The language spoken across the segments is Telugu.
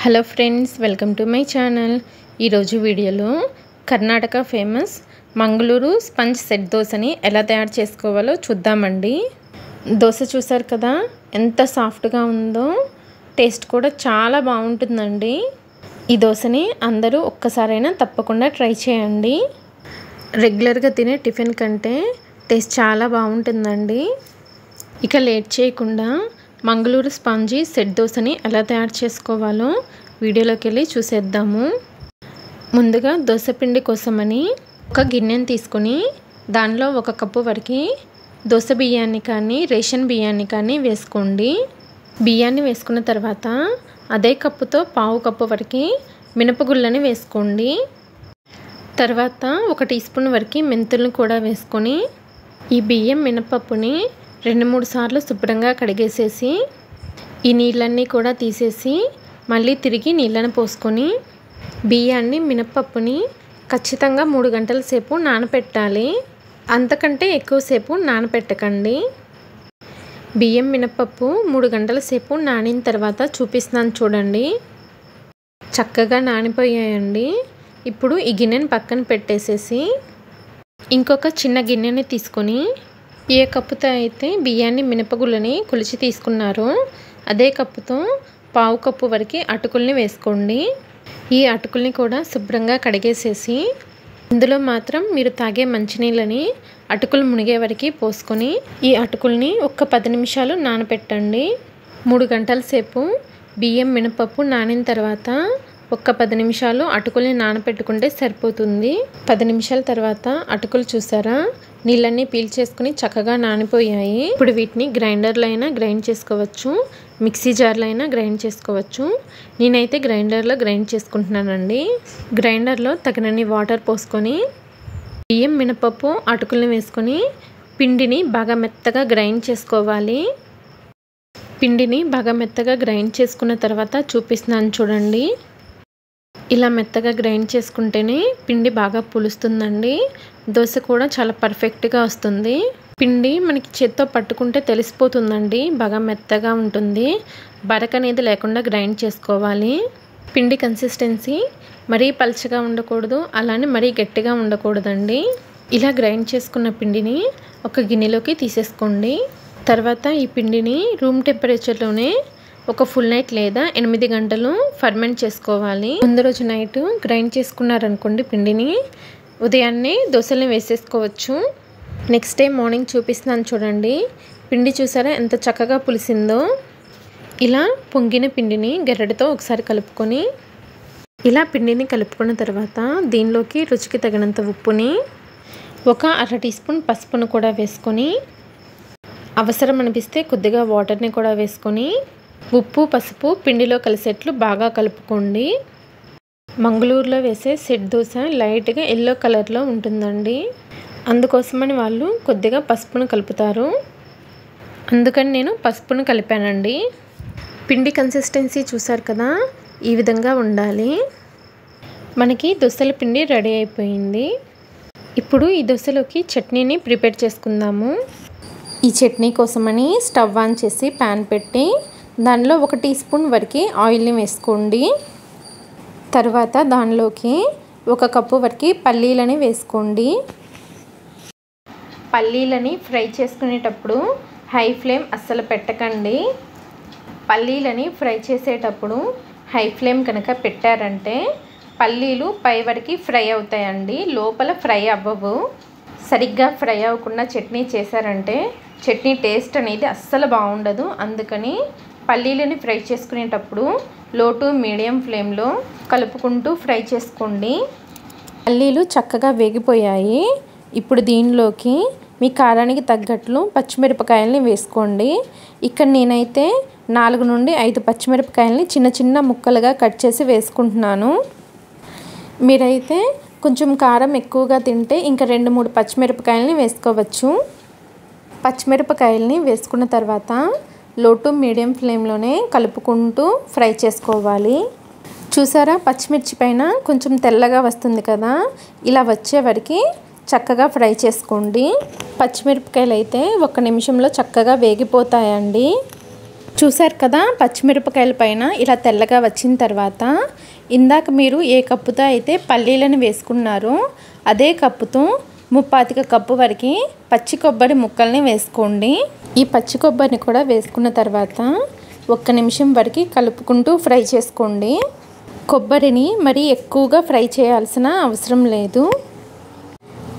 Hello friends, welcome to my channel. ఈరోజు వీడియోలో Karnataka famous Mangaluru sponge set దోశని ఎలా తయారు చేసుకోవాలో చూద్దామండి. దోశ చూసారు కదా, ఎంత సాఫ్ట్గా ఉందో, టేస్ట్ కూడా చాలా బాగుంటుందండి. ఈ దోశని అందరూ ఒక్కసారైనా తప్పకుండా ట్రై చేయండి. రెగ్యులర్గా తినే టిఫిన్ కంటే టేస్ట్ చాలా బాగుంటుందండి. ఇక లేట్ చేయకుండా మంగళూరు స్పాంజీ సెట్ దోశని ఎలా తయారు చేసుకోవాలో వీడియోలోకి వెళ్ళి చూసేద్దాము. ముందుగా దోశ పిండి కోసమని ఒక గిన్నెని తీసుకొని దానిలో 1 కప్పు వరకు దోశ బియ్యాన్ని కానీ రేషన్ బియ్యాన్ని కానీ వేసుకోండి. బియ్యాన్ని వేసుకున్న తర్వాత అదే కప్పుతో 1/2 కప్పు వరకు మినపగుళ్ళని వేసుకోండి. తర్వాత 1 టీ స్పూన్ వరకు మెంతులను కూడా వేసుకొని ఈ బియ్యం మినపప్పుని 2-3 సార్లు శుభ్రంగా కడిగేసేసి ఈ నీళ్ళన్నీ కూడా తీసేసి మళ్ళీ తిరిగి నీళ్ళని పోసుకొని బియ్యాన్ని మినపప్పుని ఖచ్చితంగా 3 గంటల సేపు నానపెట్టాలి. అంతకంటే ఎక్కువసేపు నానపెట్టకండి. బియ్యం మినపప్పు 3 గంటల సేపు నానిన తర్వాత చూపిస్తున్నాను చూడండి. చక్కగా నానిపోయాయండి. ఇప్పుడు ఈ గిన్నెని పక్కన పెట్టేసేసి ఇంకొక చిన్న గిన్నెని తీసుకొని ఏ కప్పుతో అయితే బియ్యాన్ని మినపగుళ్ళని కొలిచి తీసుకున్నారో అదే కప్పుతో 1/2 కప్పు వరకు అటుకుల్ని వేసుకోండి. ఈ అటుకుల్ని కూడా శుభ్రంగా కడిగేసేసి ఇందులో మాత్రం మీరు తాగే మంచినీళ్ళని అటుకులు మునిగే వరకు పోసుకొని ఈ అటుకుల్ని ఒక్క 10 నిమిషాలు నానపెట్టండి. 3 గంటల సేపు బియ్యం మినపప్పు నానిన తర్వాత ఒక్క 10 నిమిషాలు అటుకుల్ని నానపెట్టుకుంటే సరిపోతుంది. 10 నిమిషాల తర్వాత అటుకులు చూసారా, నీళ్ళన్నీ పీల్చేసుకుని చక్కగా నానిపోయాయి. ఇప్పుడు వీటిని గ్రైండర్లో అయినా గ్రైండ్ చేసుకోవచ్చు, మిక్సీ జార్లో అయినా గ్రైండ్ చేసుకోవచ్చు. నేనైతే గ్రైండర్లో గ్రైండ్ చేసుకుంటున్నానండి. గ్రైండర్లో తగినన్ని వాటర్ పోసుకొని బియ్యం మినపప్పు అటుకుల్ని వేసుకొని పిండిని బాగా మెత్తగా గ్రైండ్ చేసుకోవాలి. పిండిని బాగా మెత్తగా గ్రైండ్ చేసుకున్న తర్వాత చూపిస్తున్నాను చూడండి. ఇలా మెత్తగా గ్రైండ్ చేసుకుంటేనే పిండి బాగా పులుస్తుందండి. దోశ కూడా చాలా పర్ఫెక్ట్గా వస్తుంది. పిండి మనకి చేత్తో పట్టుకుంటే తెలిసిపోతుందండి, బాగా మెత్తగా ఉంటుంది. బరక అనేది లేకుండా గ్రైండ్ చేసుకోవాలి. పిండి కన్సిస్టెన్సీ మరీ పల్చగా ఉండకూడదు, అలానే మరీ గట్టిగా ఉండకూడదండి. ఇలా గ్రైండ్ చేసుకున్న పిండిని ఒక గిన్నెలోకి తీసేసుకోండి. తర్వాత ఈ పిండిని రూమ్ టెంపరేచర్లోనే ఒక ఫుల్ నైట్ లేదా 8 గంటలు ఫర్మెంట్ చేసుకోవాలి. ముందు రోజు నైట్ గ్రైండ్ చేసుకున్నారనుకోండి పిండిని, ఉదయాన్నే దోశల్ని వేసేసుకోవచ్చు. నెక్స్ట్ డే మార్నింగ్ చూపిస్తున్నాను చూడండి. పిండి చూసారా ఎంత చక్కగా పులిసిందో. ఇలా పొంగిన పిండిని గెరటితో ఒకసారి కలుపుకొని ఇలా పిండిని కలుపుకున్న తర్వాత దీనిలోకి రుచికి తగినంత ఉప్పుని, ఒక 1/2 టీ స్పూన్ పసుపును కూడా వేసుకొని అవసరం అనిపిస్తే కొద్దిగా వాటర్ని కూడా వేసుకొని ఉప్పు పసుపు పిండిలో కలిసేట్లు బాగా కలుపుకోండి. మంగళూరులో వేసే సెట్ దోశ లైట్గా ఎల్లో కలర్లో ఉంటుందండి. అందుకోసమని వాళ్ళు కొద్దిగా పసుపును కలుపుతారు. అందుకని నేను పసుపును కలిపానండి. పిండి కన్సిస్టెన్సీ చూసారు కదా, ఈ విధంగా ఉండాలి. మనకి దోశల పిండి రెడీ అయిపోయింది. ఇప్పుడు ఈ దోశలోకి చట్నీని ప్రిపేర్ చేసుకుందాము. ఈ చట్నీ కోసమని స్టవ్ ఆన్ చేసి ప్యాన్ పెట్టి దానిలో 1 టీ స్పూన్ వరకు ఆయిల్ని వేసుకోండి. తర్వాత దానిలోకి 1 కప్పు వరకు పల్లీలని వేసుకోండి. పల్లీలని ఫ్రై చేసుకునేటప్పుడు హై ఫ్లేమ్ అస్సలు పెట్టకండి. పల్లీలని ఫ్రై చేసేటప్పుడు హై ఫ్లేమ్ కనుక పెట్టారంటే పల్లీలు పై వరకు ఫ్రై అవుతాయండి, లోపల ఫ్రై అవ్వవు. సరిగ్గా ఫ్రై అవ్వకుండా చట్నీ చేశారంటే చట్నీ టేస్ట్ అనేది అస్సలు బాగుండదు. అందుకని పల్లీలని ఫ్రై చేసుకునేటప్పుడు లో టు మీడియం ఫ్లేమ్లో కలుపుకుంటూ ఫ్రై చేసుకోండి. పల్లీలు చక్కగా వేగిపోయాయి. ఇప్పుడు దీనిలోకి మీ కారానికి తగ్గట్లు పచ్చిమిరపకాయలని వేసుకోండి. ఇక్కడ నేనైతే 4 నుండి 5 పచ్చిమిరపకాయలని చిన్న చిన్న ముక్కలుగా కట్ చేసి వేసుకుంటున్నాను. మీరైతే కొంచెం కారం ఎక్కువగా తింటే ఇంకా 2-3 పచ్చిమిరపకాయలని వేసుకోవచ్చు. పచ్చిమిరపకాయలని వేసుకున్న తర్వాత లో టు మీడియం ఫ్లేమ్లోనే కలుపుకుంటూ ఫ్రై చేసుకోవాలి. చూసారా, పచ్చిమిర్చి పైన కొంచెం తెల్లగా వస్తుంది కదా, ఇలా వచ్చే వరకు చక్కగా ఫ్రై చేసుకోండి. పచ్చిమిరపకాయలు అయితే 1 నిమిషంలో చక్కగా వేగిపోతాయండి. చూసారు కదా, పచ్చిమిరపకాయల పైన ఇలా తెల్లగా వచ్చిన తర్వాత ఇందాక మీరు ఏ కప్పుతో అయితే పల్లీలను వేసుకున్నారో అదే కప్పుతో 35 కప్పు వరకు పచ్చి కొబ్బరి ముక్కల్ని వేసుకోండి. ఈ పచ్చి కొబ్బరిని కూడా వేసుకున్న తర్వాత 1 నిమిషం వరకు కలుపుకుంటూ ఫ్రై చేసుకోండి. కొబ్బరిని మరీ ఎక్కువగా ఫ్రై చేయాల్సిన అవసరం లేదు.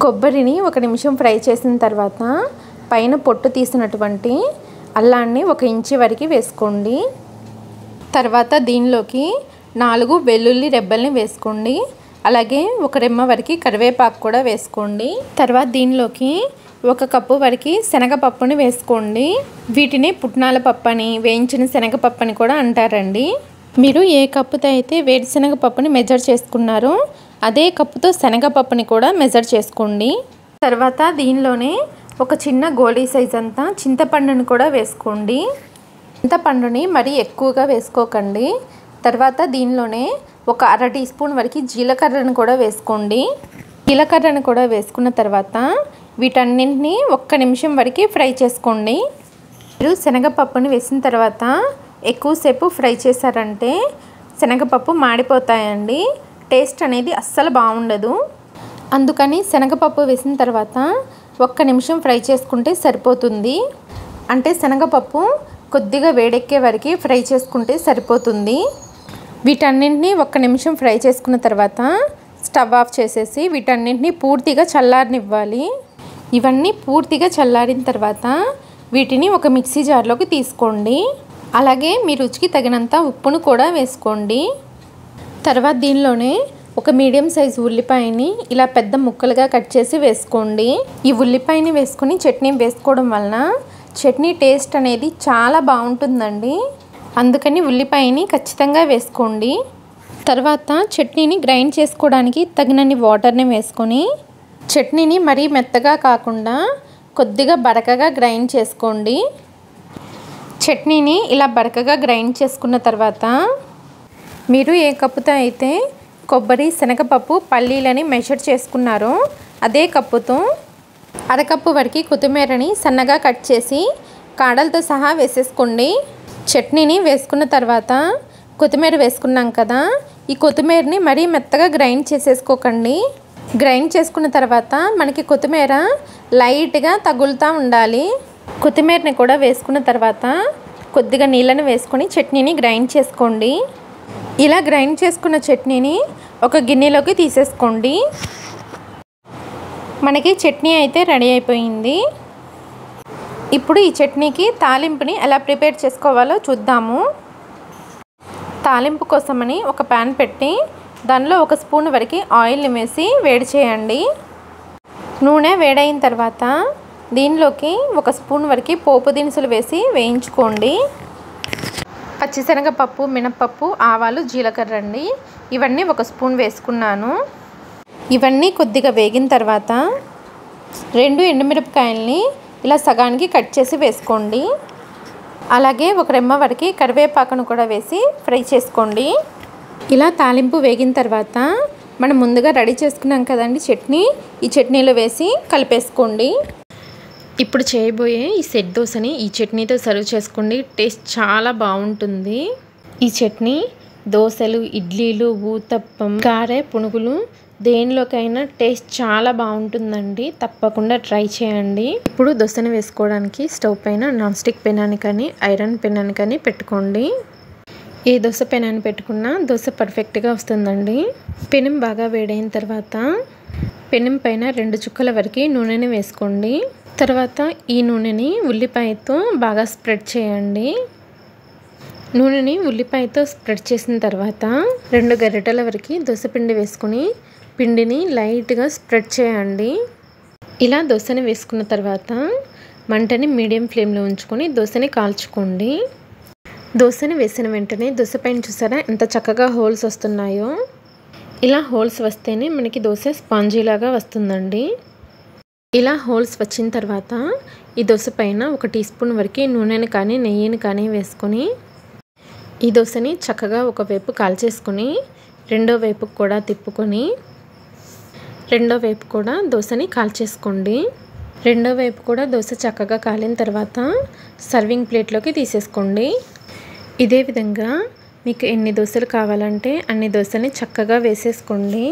కొబ్బరిని 1 నిమిషం ఫ్రై చేసిన తర్వాత పైన పొట్టు తీసినటువంటి అల్లాన్ని 1 ఇంచు వరకు వేసుకోండి. తర్వాత దీనిలోకి 4 వెల్లుల్లి రెబ్బల్ని వేసుకోండి. అలాగే 1 రెమ్మ వరకు కరివేపాకు కూడా వేసుకోండి. తర్వాత దీనిలోకి 1 కప్పు వరకు శనగపప్పుని వేసుకోండి. వీటిని పుట్నాల పప్పు అని, వేయించిన శనగపప్పు అని కూడా అంటారండి. మీరు ఏ కప్పుతో అయితే వేరుశనగ పప్పుని మెజర్ చేసుకున్నారో అదే కప్పుతో శనగపప్పుని కూడా మెజర్ చేసుకోండి. తర్వాత దీనిలోనే ఒక చిన్న గోళీ సైజ్ అంతా చింతపండుని కూడా వేసుకోండి. చింతపండుని మరీ ఎక్కువగా వేసుకోకండి. తర్వాత దీనిలోనే 1 అర టీ స్పూన్ వరకు జీలకర్రను కూడా వేసుకోండి. జీలకర్రను కూడా వేసుకున్న తర్వాత వీటన్నింటినీ 1 నిమిషం వరకు ఫ్రై చేసుకోండి. మీరు శనగపప్పుని వేసిన తర్వాత ఎక్కువసేపు ఫ్రై చేశారంటే శనగపప్పు మాడిపోతాయండి. టేస్ట్ అనేది అస్సలు బాగుండదు. అందుకని శనగపప్పు వేసిన తర్వాత 1 నిమిషం ఫ్రై చేసుకుంటే సరిపోతుంది. అంటే శనగపప్పు కొద్దిగా వేడెక్కే వరకు ఫ్రై చేసుకుంటే సరిపోతుంది. వీటన్నింటినీ 1 నిమిషం ఫ్రై చేసుకున్న తర్వాత స్టవ్ ఆఫ్ చేసేసి వీటన్నింటినీ పూర్తిగా చల్లారనివ్వాలి. ఇవన్నీ పూర్తిగా చల్లారిన తర్వాత వీటిని ఒక మిక్సీ జార్లోకి తీసుకోండి. అలాగే మీ రుచికి తగినంత ఉప్పును కూడా వేసుకోండి. తర్వాత దీనిలోనే 1 మీడియం సైజు ఉల్లిపాయని ఇలా పెద్ద ముక్కలుగా కట్ చేసి వేసుకోండి. ఈ ఉల్లిపాయని వేసుకుని చట్నీ వేసుకోవడం వలన చట్నీ టేస్ట్ అనేది చాలా బాగుంటుందండి. అందుకని ఉల్లిపాయని ఖచ్చితంగా వేసుకోండి. తర్వాత చట్నీని గ్రైండ్ చేసుకోవడానికి తగినన్ని వాటర్ని వేసుకొని చట్నీని మరీ మెత్తగా కాకుండా కొద్దిగా బరకగా గ్రైండ్ చేసుకోండి. చట్నీని ఇలా బరకగా గ్రైండ్ చేసుకున్న తర్వాత మీరు ఏ కప్పుతో అయితే కొబ్బరి, శనగపప్పు, పల్లీలని మెజర్ చేసుకున్నారో అదే కప్పుతో అరకప్పు వరకు కొత్తిమీరని సన్నగా కట్ చేసి కాడలతో సహా వేసేసుకోండి. చట్నీని వేసుకున్న తర్వాత కొత్తిమీర వేసుకున్నాం కదా, ఈ కొత్తిమీరని మరీ మెత్తగా గ్రైండ్ చేసేసుకోకండి. గ్రైండ్ చేసుకున్న తర్వాత మనకి కొత్తిమీర లైట్గా తగులుతూ ఉండాలి. కొత్తిమీరని కూడా వేసుకున్న తర్వాత కొద్దిగా నీళ్ళని వేసుకొని చట్నీని గ్రైండ్ చేసుకోండి. ఇలా గ్రైండ్ చేసుకున్న చట్నీని ఒక గిన్నెలోకి తీసేసుకోండి. మనకి చట్నీ అయితే రెడీ అయిపోయింది. ఇప్పుడు ఈ చట్నీకి తాలింపుని ఎలా ప్రిపేర్ చేసుకోవాలో చూద్దాము. తాలింపు కోసమని ఒక ప్యాన్ పెట్టి దానిలో 1 స్పూన్ వరకు ఆయిల్ని వేసి వేడి చేయండి. నూనె వేడైన తర్వాత దీనిలోకి 1 స్పూన్ వరకు పోపు దినుసులు వేసి వేయించుకోండి. పచ్చిశనగపప్పు, మినపప్పు, ఆవాలు, జీలకర్ర అండి. ఇవన్నీ 1 స్పూన్ వేసుకున్నాను. ఇవన్నీ కొద్దిగా వేగిన తర్వాత 2 ఎండుమిరపకాయలని ఇలా సగానికి కట్ చేసి వేసుకోండి. అలాగే 1 రెమ్మ వరకు కరివేపాకును కూడా వేసి ఫ్రై చేసుకోండి. ఇలా తాలింపు వేగిన తర్వాత మనం ముందుగా రెడీ చేసుకున్నాం కదండి చట్నీ, ఈ చట్నీలో వేసి కలిపేసుకోండి. ఇప్పుడు చేయబోయే ఈ సెట్ దోశని ఈ చట్నీతో సర్వ్ చేసుకోండి. టేస్ట్ చాలా బాగుంటుంది. ఈ చట్నీ దోశలు, ఇడ్లీలు, ఊతప్పం, గారె, పునుగులు దేనిలోకైనా టేస్ట్ చాలా బాగుంటుందండి. తప్పకుండా ట్రై చేయండి. ఇప్పుడు దోశని వేసుకోవడానికి స్టవ్ పైన నాన్ స్టిక్ పెనాన్ని కానీ ఐరన్ పెనాన్ని కానీ పెట్టుకోండి. ఏ దోశ పెనాన్ని పెట్టుకున్నా దోశ పర్ఫెక్ట్గా వస్తుందండి. పెనం బాగా వేడైన తర్వాత పెనం పైన 2 చుక్కల వరకు నూనెని వేసుకోండి. తర్వాత ఈ నూనెని ఉల్లిపాయతో బాగా స్ప్రెడ్ చేయండి. నూనెని ఉల్లిపాయతో స్ప్రెడ్ చేసిన తర్వాత 2 గరిటెల వరకు దోశపిండి వేసుకొని పిండిని లైట్గా స్ప్రెడ్ చేయండి. ఇలా దోశని వేసుకున్న తర్వాత మంటని మీడియం ఫ్లేమ్లో ఉంచుకొని దోశని కాల్చుకోండి. దోశని వేసిన వెంటనే దోశ పైన చూసారా ఎంత చక్కగా హోల్స్ వస్తున్నాయో. ఇలా హోల్స్ వస్తేనే మనకి దోశ స్పాంజీలాగా వస్తుందండి. ఇలా హోల్స్ వచ్చిన తర్వాత ఈ దోశ పైన 1 టీ స్పూన్ వరకు నూనెని కానీ నెయ్యిని కానీ వేసుకొని ఈ దోశని చక్కగా ఒకవైపు కాల్చేసుకొని రెండో వైపుకు కూడా తిప్పుకొని రెండో వైపు కూడా దోశని కాల్చేసుకోండి. రెండో వైపు కూడా దోశ చక్కగా కాలిన తర్వాత సర్వింగ్ ప్లేట్లోకి తీసేసుకోండి. ఇదే విధంగా మీకు ఎన్ని దోశలు కావాలంటే అన్ని దోశల్ని చక్కగా వేసేసుకోండి.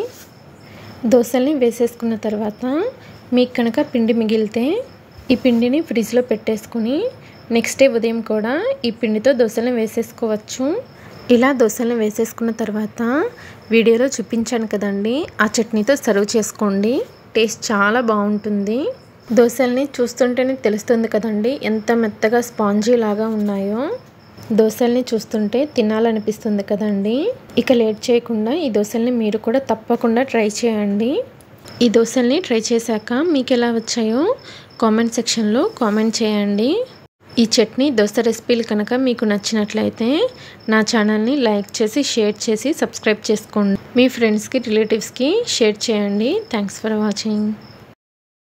దోశల్ని వేసేసుకున్న తర్వాత మీకు కనుక పిండి మిగిలితే ఈ పిండిని ఫ్రిడ్జ్లో పెట్టేసుకొని నెక్స్ట్ డే ఉదయం కూడా ఈ పిండితో దోశల్ని వేసేసుకోవచ్చు. ఇలా దోశల్ని వేసేసుకున్న తర్వాత వీడియోలో చూపించాను కదండి, ఆ చట్నీతో సర్వ్ చేసుకోండి. టేస్ట్ చాలా బాగుంటుంది. దోశల్ని చూస్తుంటేనే తెలుస్తుంది కదండి ఎంత మెత్తగా స్పాంజీ లాగా ఉన్నాయో. దోశల్ని చూస్తుంటే తినాలనిపిస్తుంది కదండి. ఇక లేట్ చేయకుండా ఈ దోశల్ని మీరు కూడా తప్పకుండా ట్రై చేయండి. ఈ దోశల్ని ట్రై చేశాక మీకు ఎలా వచ్చాయో కామెంట్ సెక్షన్లో కామెంట్ చేయండి. ఈ చట్నీ దోశ రెసిపీలు కనుక మీకు నచ్చినట్లయితే నా ఛానల్ని లైక్ చేసి షేర్ చేసి సబ్స్క్రైబ్ చేసుకోండి. మీ ఫ్రెండ్స్కి రిలేటివ్స్కి షేర్ చేయండి. Thanks for watching.